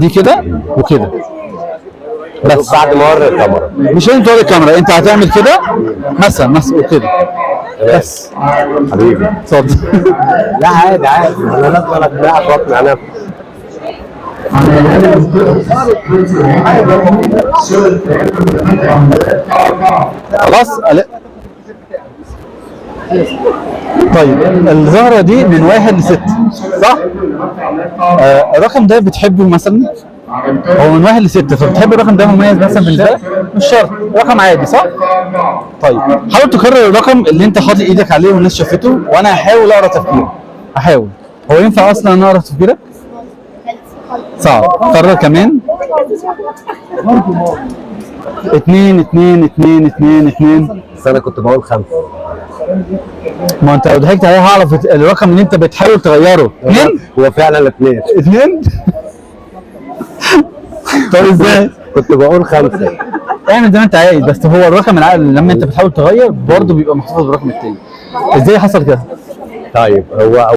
دي كده وكده بس. بعد ما اوري الكاميرا مش لازم توري الكاميرا، انت هتعمل كده مثلا وكده بس. حبيبي اتفضل. لا عادي عادي، انا لازم اقنعك واقنع نفسي. خلاص. طيب الزهرة دي من 1 ل 6 صح؟ الرقم ده بتحبه مثلا؟ هو من 1 ل 6 فبتحب الرقم ده مميز مثلا بالنسبة لك؟ مش شرط، رقم عادي صح؟ طيب حاول تكرر الرقم اللي انت حاطط ايدك عليه والناس شافته، وانا هحاول اقرا تفكيرك. هحاول. هو ينفع اصلا ان اقرا تفكيرك؟ صعب. كرر كمان. 2 2 2 2 2. بس انا كنت بقول 5. ما انت لو ضحكت عليها هعرف الرقم اللي انت بتحاول تغيره. 2 هو فعلا 2. 2. طب ازاي؟ كنت بقول 5. اعمل زي ما انت عايز، بس هو الرقم العقل لما انت بتحاول تغير برضه بيبقى محتفظ بالرقم التاني. ازاي حصل كده؟ طيب هو